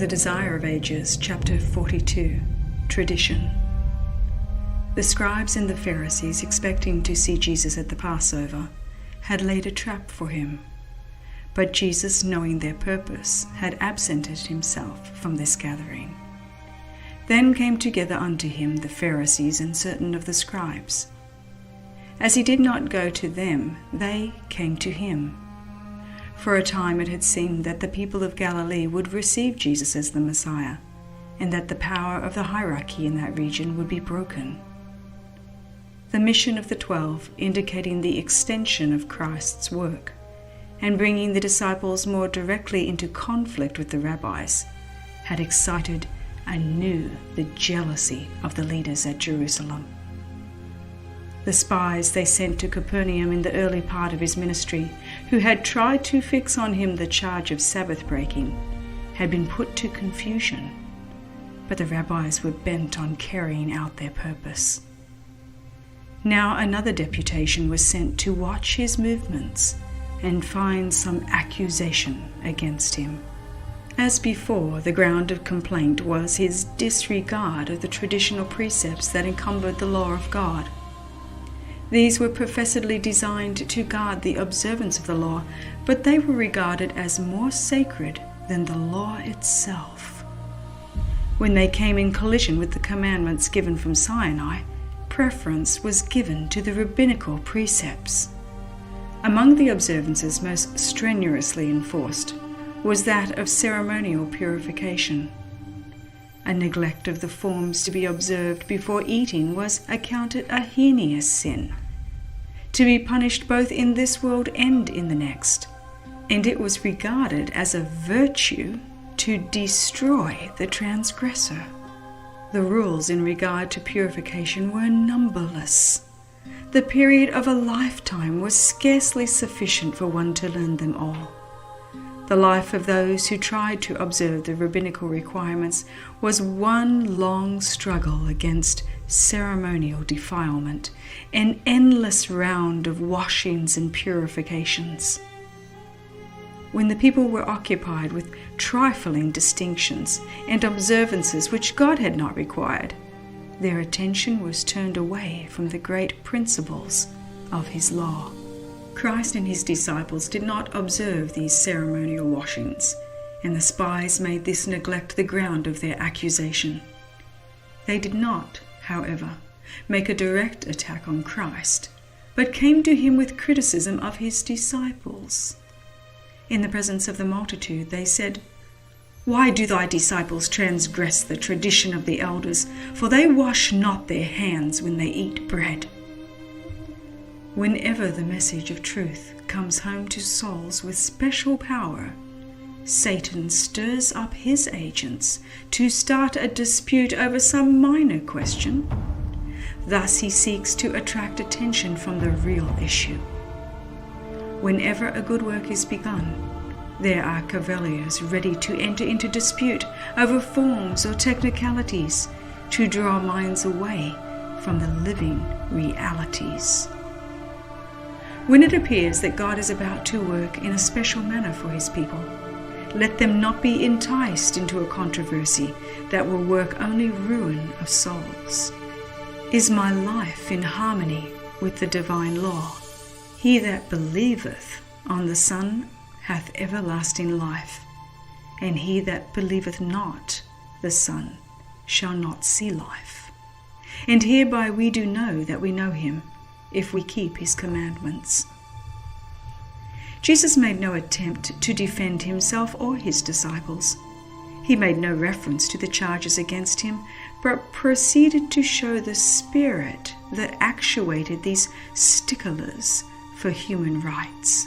The Desire of Ages, chapter 42, Tradition. The scribes and the Pharisees, expecting to see Jesus at the Passover, had laid a trap for him. But Jesus, knowing their purpose, had absented himself from this gathering. Then came together unto him the Pharisees and certain of the scribes. As he did not go to them, they came to him. For a time it had seemed that the people of Galilee would receive Jesus as the Messiah, and that the power of the hierarchy in that region would be broken. The mission of the 12, indicating the extension of Christ's work, and bringing the disciples more directly into conflict with the rabbis, had excited anew the jealousy of the leaders at Jerusalem. The spies they sent to Capernaum in the early part of his ministry, who had tried to fix on him the charge of Sabbath breaking, had been put to confusion, but the rabbis were bent on carrying out their purpose. Now another deputation was sent to watch his movements and find some accusation against him. As before, the ground of complaint was his disregard of the traditional precepts that encumbered the law of God. These were professedly designed to guard the observance of the law, but they were regarded as more sacred than the law itself. When they came in collision with the commandments given from Sinai, preference was given to the rabbinical precepts. Among the observances most strenuously enforced was that of ceremonial purification. A neglect of the forms to be observed before eating was accounted a heinous sin, to be punished both in this world and in the next, and it was regarded as a virtue to destroy the transgressor. The rules in regard to purification were numberless. The period of a lifetime was scarcely sufficient for one to learn them all. The life of those who tried to observe the rabbinical requirements was one long struggle against ceremonial defilement, an endless round of washings and purifications. When the people were occupied with trifling distinctions and observances which God had not required, their attention was turned away from the great principles of his law. Christ and his disciples did not observe these ceremonial washings, and the spies made this neglect the ground of their accusation. They did not, however, make a direct attack on Christ, but came to him with criticism of his disciples. In the presence of the multitude, they said, "Why do thy disciples transgress the tradition of the elders? For they wash not their hands when they eat bread." Whenever the message of truth comes home to souls with special power, Satan stirs up his agents to start a dispute over some minor question. Thus he seeks to attract attention from the real issue. Whenever a good work is begun, there are cavaliers ready to enter into dispute over forms or technicalities to draw minds away from the living realities. When it appears that God is about to work in a special manner for his people, let them not be enticed into a controversy that will work only ruin of souls. Is my life in harmony with the divine law? He that believeth on the Son hath everlasting life, and he that believeth not the Son shall not see life. And hereby we do know that we know him, if we keep his commandments. Jesus made no attempt to defend himself or his disciples. He made no reference to the charges against him, but proceeded to show the spirit that actuated these sticklers for human rights.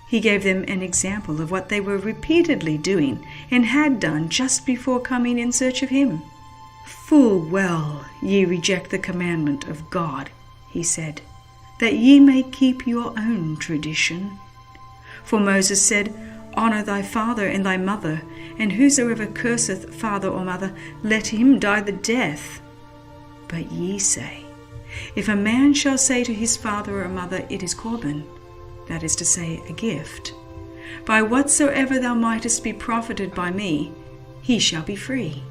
He gave them an example of what they were repeatedly doing and had done just before coming in search of him. "Full well ye reject the commandment of God," he said, "that ye may keep your own tradition. For Moses said, Honour thy father and thy mother, and whosoever curseth father or mother, let him die the death. But ye say, If a man shall say to his father or mother, It is Corban, that is to say, a gift, by whatsoever thou mightest be profited by me, he shall be free.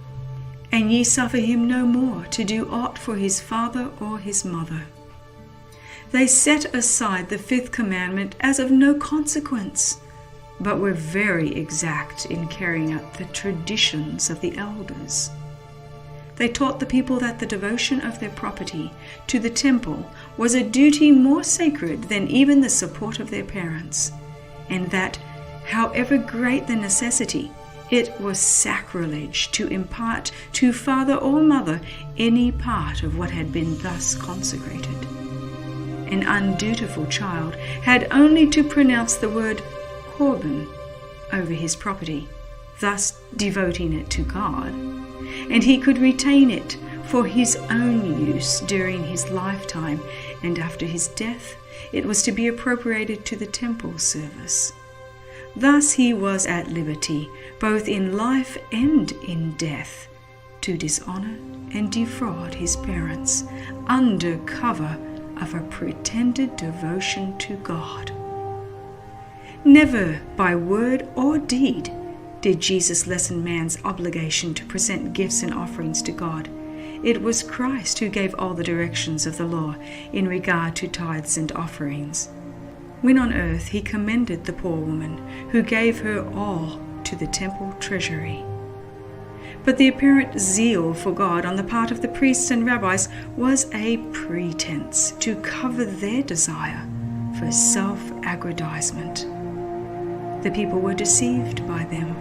And ye suffer him no more to do aught for his father or his mother. They set aside the fifth commandment as of no consequence, but were very exact in carrying out the traditions of the elders. They taught the people that the devotion of their property to the temple was a duty more sacred than even the support of their parents, and that, however great the necessity, it was sacrilege to impart to father or mother any part of what had been thus consecrated. An undutiful child had only to pronounce the word Korban over his property, thus devoting it to God, and he could retain it for his own use during his lifetime, and after his death it was to be appropriated to the temple service. Thus he was at liberty, both in life and in death, to dishonor and defraud his parents under cover of a pretended devotion to God. Never by word or deed did Jesus lessen man's obligation to present gifts and offerings to God. It was Christ who gave all the directions of the law in regard to tithes and offerings. When on earth he commended the poor woman who gave her all to the temple treasury. But the apparent zeal for God on the part of the priests and rabbis was a pretense to cover their desire for self-aggrandizement. The people were deceived by them.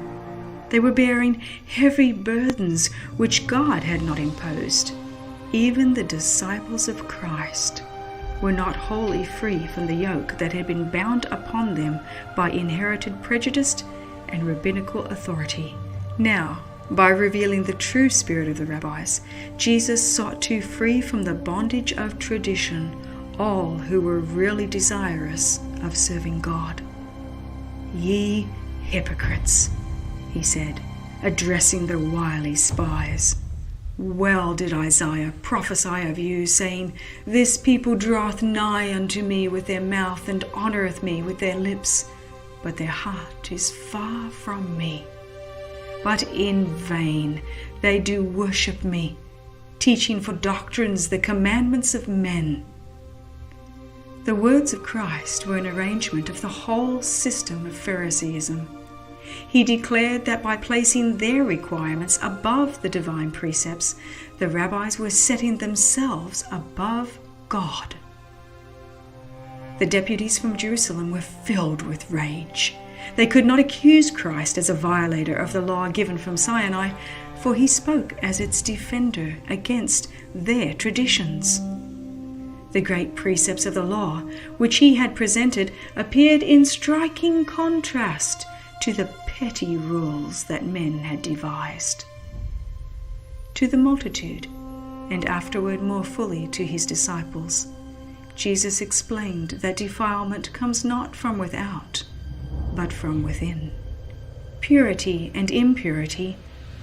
They were bearing heavy burdens which God had not imposed. Even the disciples of Christ were not wholly free from the yoke that had been bound upon them by inherited prejudice and rabbinical authority. Now, by revealing the true spirit of the rabbis, Jesus sought to free from the bondage of tradition all who were really desirous of serving God. "Ye hypocrites," he said, addressing the wily spies. "Well did Isaiah prophesy of you, saying, This people draweth nigh unto me with their mouth, and honoureth me with their lips, but their heart is far from me. But in vain they do worship me, teaching for doctrines the commandments of men." The words of Christ were an arrangement of the whole system of Pharisaism. He declared that by placing their requirements above the divine precepts, the rabbis were setting themselves above God. The deputies from Jerusalem were filled with rage. They could not accuse Christ as a violator of the law given from Sinai, for he spoke as its defender against their traditions. The great precepts of the law, which he had presented, appeared in striking contrast to the petty rules that men had devised. To the multitude, and afterward more fully to his disciples, Jesus explained that defilement comes not from without, but from within. Purity and impurity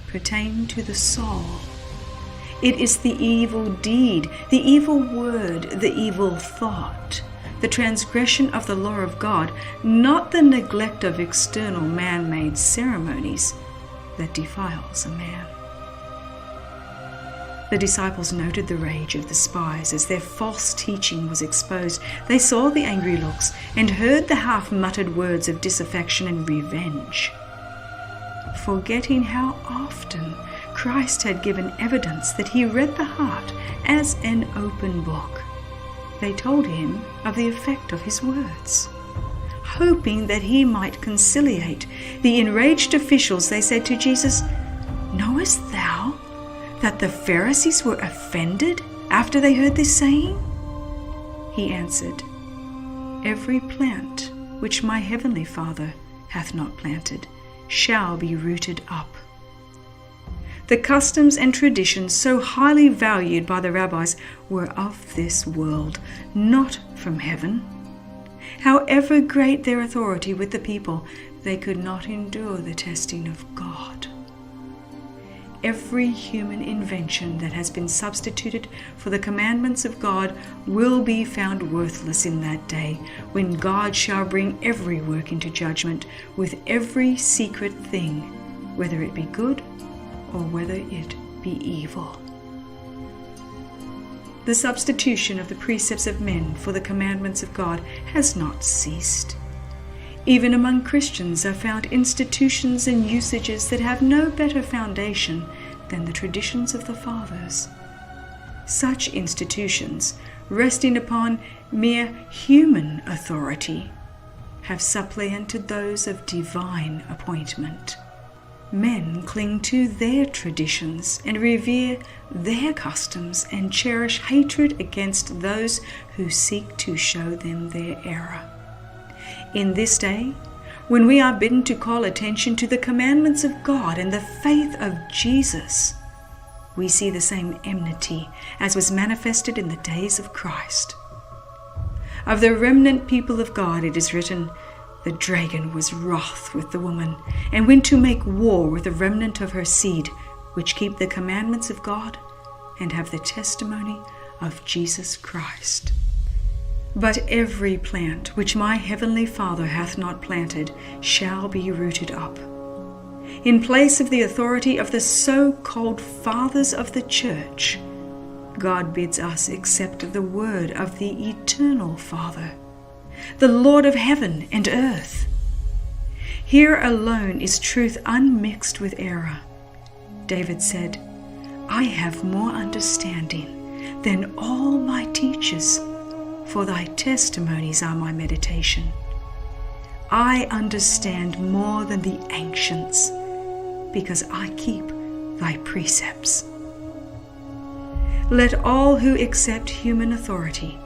pertain to the soul. It is the evil deed, the evil word, the evil thought, the transgression of the law of God, not the neglect of external man-made ceremonies, that defiles a man. The disciples noted the rage of the spies as their false teaching was exposed. They saw the angry looks and heard the half-muttered words of disaffection and revenge. Forgetting how often Christ had given evidence that he read the heart as an open book, they told him of the effect of his words. Hoping that he might conciliate the enraged officials, they said to Jesus, "Knowest thou that the Pharisees were offended after they heard this saying?" He answered, "Every plant which my heavenly Father hath not planted shall be rooted up." The customs and traditions so highly valued by the rabbis were of this world, not from heaven. However great their authority with the people, they could not endure the testing of God. Every human invention that has been substituted for the commandments of God will be found worthless in that day, when God shall bring every work into judgment with every secret thing whether it be good or whether it be evil. The substitution of the precepts of men for the commandments of God has not ceased. Even among Christians are found institutions and usages that have no better foundation than the traditions of the fathers. Such institutions, resting upon mere human authority, have supplanted those of divine appointment. Men cling to their traditions and revere their customs and cherish hatred against those who seek to show them their error. In this day, when we are bidden to call attention to the commandments of God and the faith of Jesus, we see the same enmity as was manifested in the days of Christ. Of the remnant people of God it is written, "The dragon was wroth with the woman, and went to make war with the remnant of her seed, which keep the commandments of God, and have the testimony of Jesus Christ." But every plant which my heavenly Father hath not planted shall be rooted up. In place of the authority of the so-called fathers of the church, God bids us accept the word of the eternal Father, the Lord of heaven and earth. Here alone is truth unmixed with error. David said, "I have more understanding than all my teachers, for thy testimonies are my meditation. I understand more than the ancients, because I keep thy precepts." Let all who accept human authority,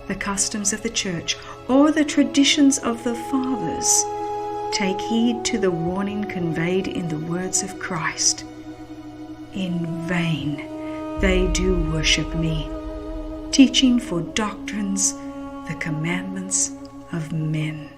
the customs of the church, or the traditions of the fathers, take heed to the warning conveyed in the words of Christ. In vain they do worship me, teaching for doctrines the commandments of men.